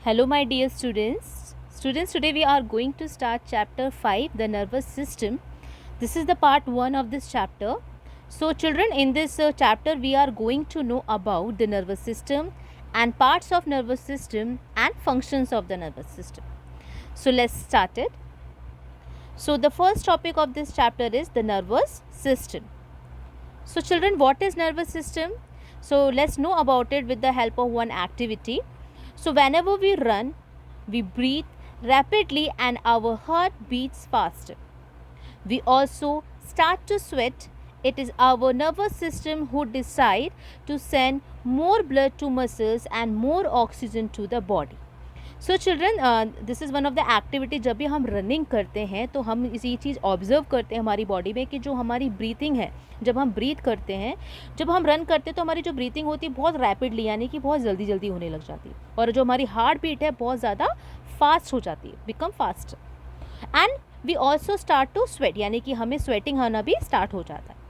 Hello my dear students. Students, today we are going to start chapter 5, the nervous system. This is the part 1 of this chapter. So children, in this chapter we are going to know about the nervous system and parts of nervous system and functions of the nervous system. So let's start it. So the first topic of this chapter is the nervous system. So children, what is nervous system? So let's know about it with the help of one activity. So whenever we run, we breathe rapidly and our heart beats faster. We also start to sweat. It is our nervous system who decide to send more blood to muscles and more oxygen to the body. So children, this is one of the activity. जब भी हम running करते हैं तो हम इसी चीज़ observe करते हैं हमारी बॉडी में कि जो हमारी ब्रीथिंग है, जब हम ब्रीथ करते हैं, जब हम रन करते हैं तो हमारी जो ब्रीथिंग होती है बहुत रैपिडली, यानी कि बहुत जल्दी जल्दी होने लग जाती है, और जो हमारी हार्ट बीट है बहुत ज़्यादा फास्ट हो जाती है, become fast. And we also start to sweat, यानी कि हमें स्वेटिंग आना भी स्टार्ट हो जाता है.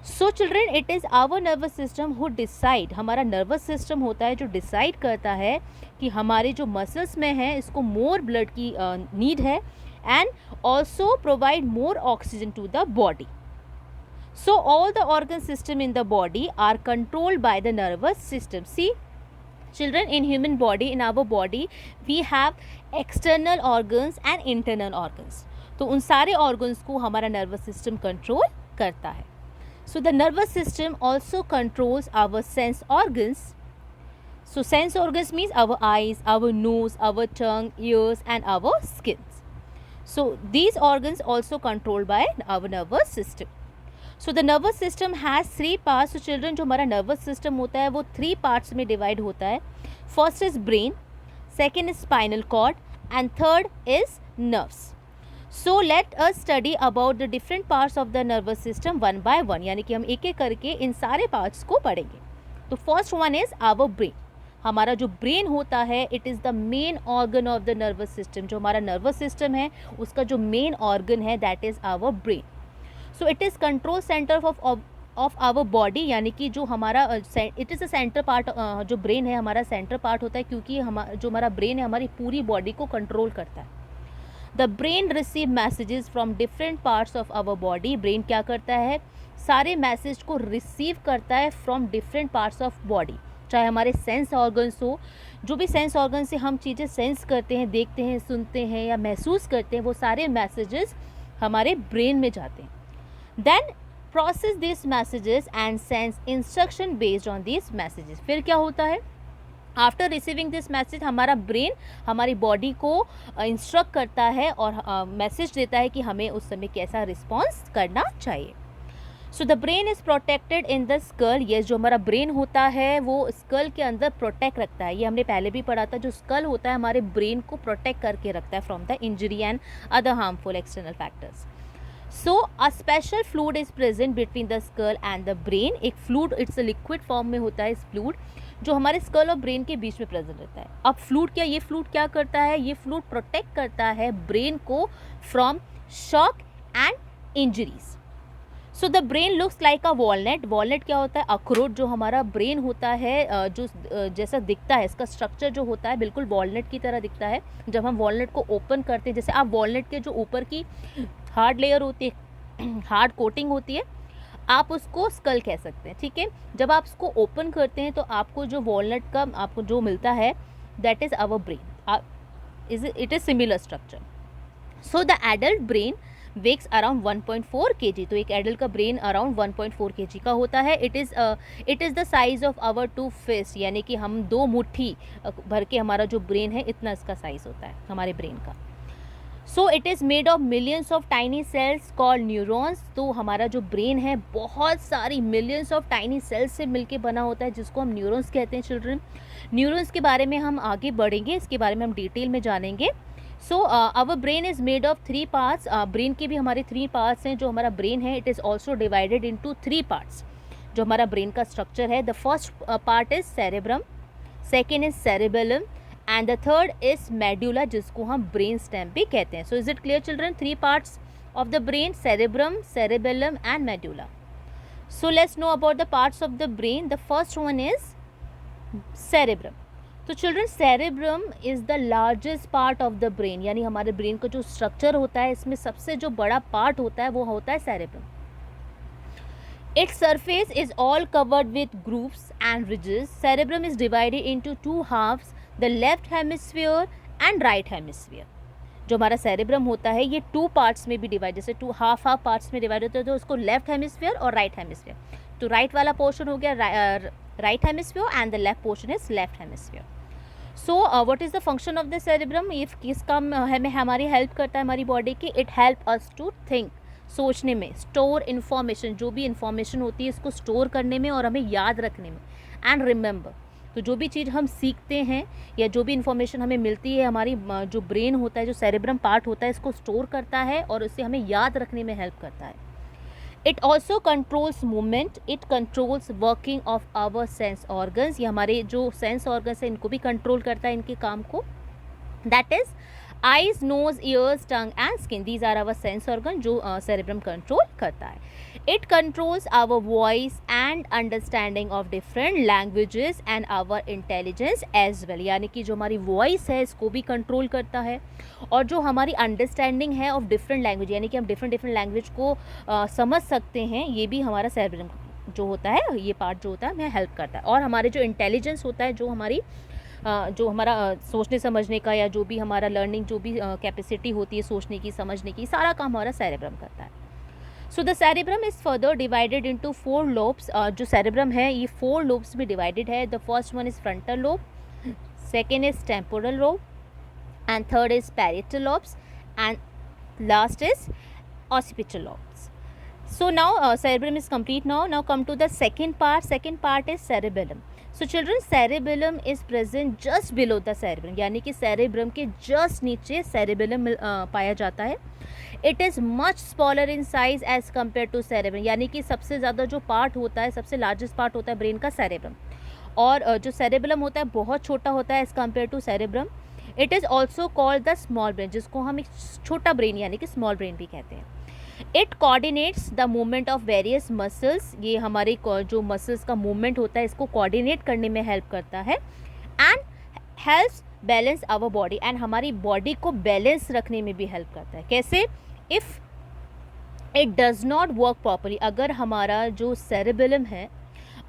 So children, it is our nervous system who decide, हमारा नर्वस सिस्टम होता है जो डिसाइड करता है कि हमारे जो मसल्स में है इसको मोर ब्लड की नीड है and also provide more oxygen to the body. So all the organ system in the body are controlled by the nervous system. See children, in human body, in our body we have external organs and internal organs. तो उन सारे organs को हमारा nervous system control करता है. So the nervous system also controls our sense organs. So sense organs means our eyes, our nose, our tongue, ears and our skins. So these organs also controlled by our nervous system. So the nervous system has 3 parts. So children, जो हमारा nervous system होता है वो 3 parts में divide होता है. First is brain, second is spinal cord and third is nerves. So let us study about the different parts of the nervous system one by one, यानी कि हम एक एक करके इन सारे parts को पढ़ेंगे. तो first one is our brain. हमारा जो brain होता है it is the main organ of the nervous system. जो हमारा nervous system है उसका जो main organ है that is our brain. So it is control center of our body, यानी कि जो हमारा it is a center part, जो brain है हमारा center part होता है, क्योंकि जो हमारा brain है हमारी पूरी body को control करता है. The brain receive messages from different parts of our body. brain क्या करता है, सारे मैसेज को रिसीव करता है from different parts of body. चाहे हमारे सेंस ऑर्गन्स हो, जो भी सेंस ऑर्गन से हम चीज़ें सेंस करते हैं, देखते हैं, सुनते हैं या महसूस करते हैं, वो सारे मैसेजेस हमारे ब्रेन में जाते हैं. Then process this messages and sense instruction based on this messages. फिर क्या होता है, आफ्टर रिसीविंग दिस मैसेज हमारा ब्रेन हमारी बॉडी को इंस्ट्रक्ट करता है और मैसेज देता है कि हमें उस समय कैसा रिस्पॉन्स करना चाहिए. So the brain is protected in the skull. ये जो हमारा ब्रेन होता है वो स्कल के अंदर प्रोटेक्ट रखता है. ये हमने पहले भी पढ़ा था, जो स्कल होता है हमारे ब्रेन को प्रोटेक्ट करके रखता है from the injury and other harmful external factors. So a special fluid is present between the skull and the brain. एक fluid, it's a liquid form में होता है इस फ्लूइड, जो हमारे स्कल और ब्रेन के बीच में प्रेजेंट रहता है. अब फ्लूइड क्या, ये फ्लूइड क्या करता है, ये फ्लूइड प्रोटेक्ट करता है ब्रेन को from shock and injuries. So the brain looks like a walnut. Walnut क्या होता है, अखरोट. जो हमारा ब्रेन होता है जो जैसा दिखता है, इसका स्ट्रक्चर जो होता है बिल्कुल वॉलनट की तरह दिखता है. जब हम वॉलनट को ओपन करते हैं, जैसे आप वॉलनट के जो ऊपर की हार्ड लेयर होती है, हार्ड कोटिंग होती है, आप उसको स्कल कह सकते हैं. ठीक है, जब आप उसको ओपन करते हैं तो आपको जो वॉलनट का आपको जो मिलता है that is our brain. It is similar structure. So the adult brain weighs around 1.4 kg. तो एक एडल्ट का ब्रेन अराउंड 1.4 kg का होता है. It is the size of our 2 fist, यानी कि हम 2 मुट्ठी भर के हमारा जो ब्रेन है इतना इसका साइज होता है हमारे ब्रेन का. So it is made of millions of tiny cells called neurons. तो हमारा जो ब्रेन है बहुत सारी मिलियंस ऑफ टाइनी सेल्स से मिलके बना होता है, जिसको हम न्यूरॉन्स कहते हैं. चिल्ड्रन, न्यूरॉन्स के बारे में हम आगे बढ़ेंगे, इसके बारे में हम डिटेल में जानेंगे. So our brain is made of 3 parts. Brain के भी हमारे 3 पार्ट्स हैं. जो हमारा ब्रेन है it is also divided into 3 parts. जो हमारा ब्रेन का स्ट्रक्चर है, the first part is cerebrum, second is cerebellum and the third is medulla, जिसको हम ब्रेन स्टेम भी कहते हैं. So is it clear children, 3 parts of the brain, cerebrum, cerebellum and medulla. So let's know about the parts of the brain. The first one is cerebrum. तो children cerebrum is the largest part of the brain, यानी हमारे brain का जो structure होता है इसमें सबसे जो बड़ा पार्ट होता है वो होता है cerebrum. Its surface is all covered with grooves and ridges. Cerebrum is divided into two halves, the left hemisphere and right hemisphere. जो हमारा सेरेब्रम होता है ये टू पार्ट्स में भी डिवाइड, जैसे टू हाफ पार्ट्स में डिवाइड होता है, तो उसको लेफ्ट हेमिस्फीयर और राइट हेमिस्फीयर. तो राइट वाला पोर्शन हो गया right hemisphere and the left portion is left hemisphere. So what is the function of the cerebrum? ये किस काम हमें हमारी हेल्प करता है हमारी बॉडी की? It help us to think, सोचने में, स्टोर इन्फॉर्मेशन, जो भी इन्फॉर्मेशन होती है इसको स्टोर करने में और हमें याद रखने में, एंड रिमेंबर. तो जो भी चीज़ हम सीखते हैं या जो भी इन्फॉर्मेशन हमें मिलती है, हमारी जो ब्रेन होता है, जो सेरेब्रम पार्ट होता है, इसको स्टोर करता है और उससे हमें याद रखने में हेल्प करता है. It also controls movement, it controls working of our sense organs. ये हमारे जो सेंस ऑर्गन्स हैं इनको भी कंट्रोल करता है, इनके काम को. That is eyes, nose, ears, tongue and skin. These are our sense organ जो सेरेब्रम कंट्रोल करता है. It controls our voice and understanding of different languages and our intelligence as well. यानी कि जो हमारी वॉइस है इसको भी कंट्रोल करता है, और जो हमारी अंडरस्टैंडिंग है ऑफ डिफरेंट लैंग्वेज, यानी कि हम डिफरेंट लैंग्वेज को समझ सकते हैं, ये भी हमारा सेरेब्रम जो होता है, ये पार्ट जो होता है हमें हेल्प करता है. और हमारे जो इंटेलिजेंस होता है, जो हमारा सोचने समझने का या जो भी हमारा लर्निंग, जो भी कैपेसिटी होती है सोचने की, समझने की, सारा काम हमारा सेरेब्रम करता है. So the cerebrum is further divided into 4 lobes. जो सेरेब्रम है ये 4 लोब्स में डिवाइडेड है. The first one is frontal lobe, second is temporal lobe, and third is parietal lobes, and last is occipital lobes. So now cerebellum is complete. Now come to the second part. Second part is cerebellum. So children, cerebellum is present just below the cerebrum, यानी कि cerebrum के just नीचे cerebellum पाया जाता है. It is much smaller in size as compared to cerebrum, यानी कि सबसे ज़्यादा जो पार्ट होता है, सबसे लार्जेस्ट पार्ट होता है ब्रेन का cerebrum, और जो cerebellum होता है बहुत छोटा होता है as compared to cerebrum. It is also called the small brain, जिसको हम एक छोटा ब्रेन यानी कि small brain भी कहते हैं. It coordinates the movement of various muscles. ये हमारे जो मसल्स का मूवमेंट होता है इसको कोऑर्डिनेट करने में हेल्प करता है. And helps balance our body, एंड हमारी बॉडी को बैलेंस रखने में भी हेल्प करता है. कैसे? If it does not work properly, अगर हमारा जो सेरेबेलम है,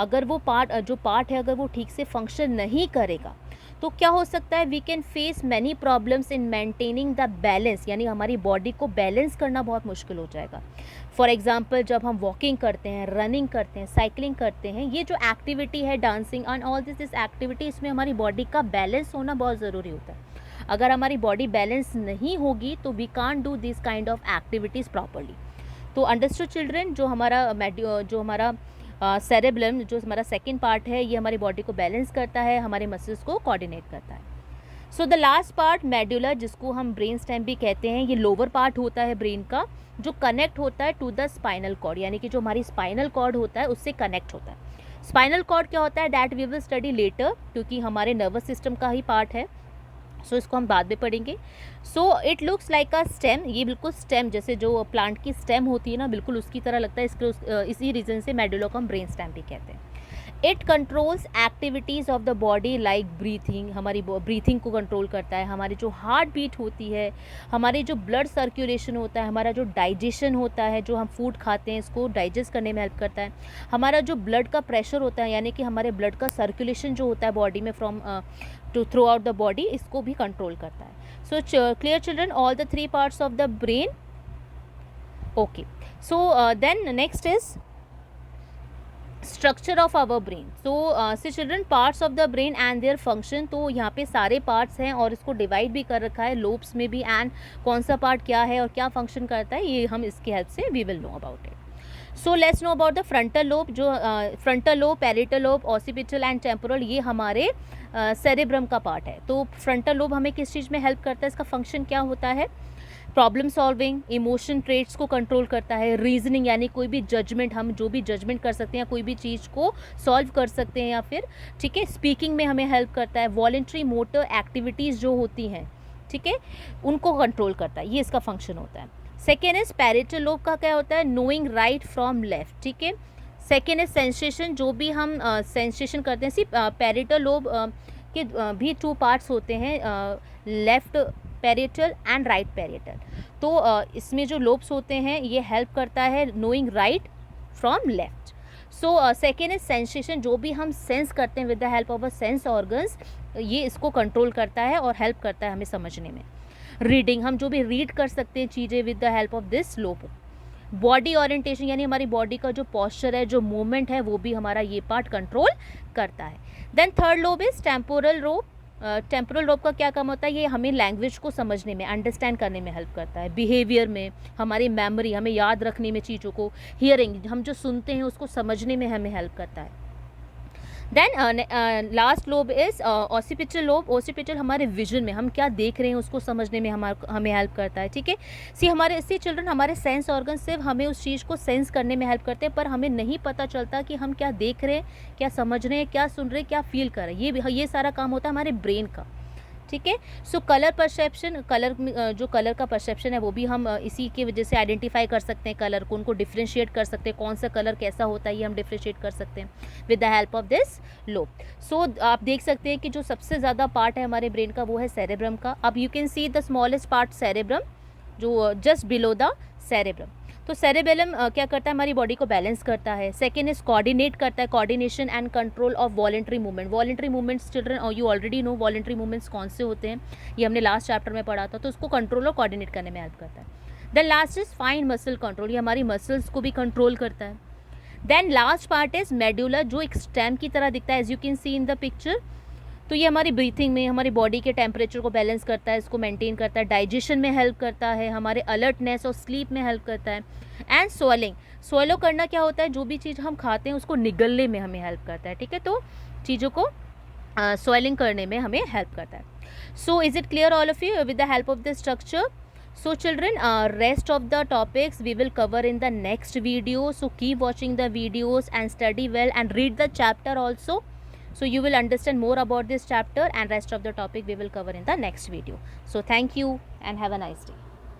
अगर वो पार्ट है अगर वो ठीक से फंक्शन नहीं करेगा तो क्या हो सकता है? We can face many problems in maintaining the balance, यानी हमारी बॉडी को बैलेंस करना बहुत मुश्किल हो जाएगा. फॉर एग्जांपल जब हम वॉकिंग करते हैं, रनिंग करते हैं, साइकिलिंग करते हैं, ये जो एक्टिविटी है, dancing and all this activity, इसमें हमारी बॉडी का बैलेंस होना बहुत ज़रूरी होता है. अगर हमारी बॉडी बैलेंस नहीं होगी तो we can't do this kind of activities properly. तो अंडरस्टूड चिल्ड्रन, जो हमारा सेरेब्रम जो हमारा सेकंड पार्ट है, ये हमारी बॉडी को बैलेंस करता है, हमारे मसल्स को कोऑर्डिनेट करता है. So the last part medulla, जिसको हम ब्रेन स्टेम भी कहते हैं, ये लोअर पार्ट होता है ब्रेन का, जो कनेक्ट होता है टू द स्पाइनल कॉर्ड, यानी कि जो हमारी स्पाइनल कॉर्ड होता है उससे कनेक्ट होता है. स्पाइनल कॉर्ड क्या होता है? That we will study later, क्योंकि हमारे नर्वस सिस्टम का ही पार्ट है. सो इसको हम बाद में पढ़ेंगे. So it looks like a stem, ये बिल्कुल स्टेम जैसे जो प्लांट की स्टेम होती है ना, बिल्कुल उसकी तरह लगता है. इसको इसी रीज़न से मेडुला को हम ब्रेन स्टेम भी कहते हैं. It controls activities of the body like breathing, हमारी ब्रीथिंग को कंट्रोल करता है. हमारी जो हार्ट बीट होती है, हमारी जो ब्लड सर्कुलेशन होता है, हमारा जो डाइजेशन होता है, जो हम फूड खाते हैं इसको डाइजेस्ट करने में हेल्प करता है. हमारा जो ब्लड का प्रेशर होता है, यानी कि हमारे ब्लड का सर्कुलेशन जो होता है बॉडी में from to throughout the body, इसको भी कंट्रोल करता है. So clear children, all the 3 parts of the brain. Okay, so then next is structure of our brain. So children, parts of the brain and their function. तो यहाँ पे सारे parts हैं और इसको डिवाइड भी कर रखा है लोब्स में भी, एंड कौन सा पार्ट क्या है और क्या फंक्शन करता है ये हम इसकी हेल्प से we will know about it. So let's know about the frontal lobe. जो frontal lobe, parietal lobe, occipital and temporal, ये हमारे सेरेब्रम का पार्ट है. तो फ्रंटल लोब हमें किस चीज़ में हेल्प करता है? इसका फंक्शन क्या होता है? प्रॉब्लम सॉल्विंग, इमोशन ट्रेट्स को कंट्रोल करता है. रीजनिंग, यानी कोई भी जजमेंट, हम जो भी जजमेंट कर सकते हैं, कोई भी चीज़ को सॉल्व कर सकते हैं, या फिर ठीक है स्पीकिंग में हमें हेल्प करता है. वॉलेंट्री मोटर एक्टिविटीज़ जो होती हैं, ठीक है, उनको कंट्रोल करता है. ये इसका फंक्शन होता है. सेकेंड इज पैरिटल लोब का क्या होता है? नोइंग राइट फ्रॉम लेफ्ट, ठीक है. सेकेंड इज सेंसेशन, जो भी हम सेंसेशन करते हैं. पैरिटल लोब के भी 2 पार्ट्स होते हैं, left parietal and right parietal. तो इसमें जो लोब्स होते हैं ये हेल्प करता है knowing right from left. So second is sensation, जो भी हम सेंस करते हैं with the help of a sense organs, ये इसको कंट्रोल करता है और हेल्प करता है हमें समझने में। रीडिंग, हम जो भी रीड कर सकते हैं चीज़ें with the help of this lobe. Body orientation, यानी हमारी बॉडी का जो पॉस्चर है, जो मूवमेंट है, वो भी हमारा ये पार्ट कंट्रोल करता है। Then third lobe is temporal lobe. Temporal lobe का क्या काम होता है, ये हमें लैंग्वेज को समझने में, अंडरस्टैंड करने में हेल्प करता है, बिहेवियर में, हमारी मेमोरी, हमें याद रखने में चीज़ों को, हियरिंग, हम जो सुनते हैं उसको समझने में हमें हेल्प करता है। Then last lobe is occipital lobe. Occipital हमारे विजन में, हम क्या देख रहे हैं उसको समझने में हमें हेल्प करता है, ठीक है। हमारे चिल्ड्रन, हमारे सेंस ऑर्गन सिर्फ हमें उस चीज़ को सेंस करने में हेल्प करते हैं, पर हमें नहीं पता चलता कि हम क्या देख रहे हैं, क्या समझ रहे हैं, क्या सुन रहे हैं, क्या फील कर रहे हैं। ये सारा काम होता है हमारे ब्रेन का, ठीक है। सो कलर परसेप्शन, जो कलर का परसेप्शन है वो भी हम इसी की वजह से आइडेंटिफाई कर सकते हैं कलर को, उनको डिफ्रेंशिएट कर सकते हैं, कौन सा कलर कैसा होता है ये हम डिफ्रेंशिएट कर सकते हैं with the help of this lobe. So आप देख सकते हैं कि जो सबसे ज़्यादा पार्ट है हमारे ब्रेन का वो है सेरेब्रम का। अब you can see the smallest part cerebrum, जो जस्ट बिलो द सेरेब्रम। तो सेरेबेलम क्या करता है, हमारी बॉडी को बैलेंस करता है। सेकेंड इज कोऑर्डिनेट करता है, coordination and control of voluntary movement. Voluntary movements children you already know voluntary movements कौन से होते हैं, ये हमने लास्ट चैप्टर में पढ़ा था। तो उसको कंट्रोल और कोऑर्डिनेट करने में हेल्प करता है। Then last is fine muscle control, ये हमारी मसल्स को भी कंट्रोल करता है। Then last part is medulla, जो एक स्टेम की तरह दिखता है, as you can see in the picture. तो ये हमारी ब्रीथिंग में, हमारी बॉडी के टेम्परेचर को बैलेंस करता है, इसको मेंटेन करता है, डाइजेशन में हेल्प करता है, हमारे अलर्टनेस और स्लीप में हेल्प करता है। एंड स्वेलिंग, स्वेलो करना क्या होता है, जो भी चीज़ हम खाते हैं उसको निगलने में हमें हेल्प करता है, ठीक है। तो चीज़ों को स्वेलिंग करने में हमें हेल्प करता है। So is it clear all of you with the help of this structure? So children, rest of the topics we will cover in the next video. So keep watching the videos and study well and read the chapter also. So you will understand more about this chapter, and rest of the topic we will cover in the next video. So thank you and have a nice day.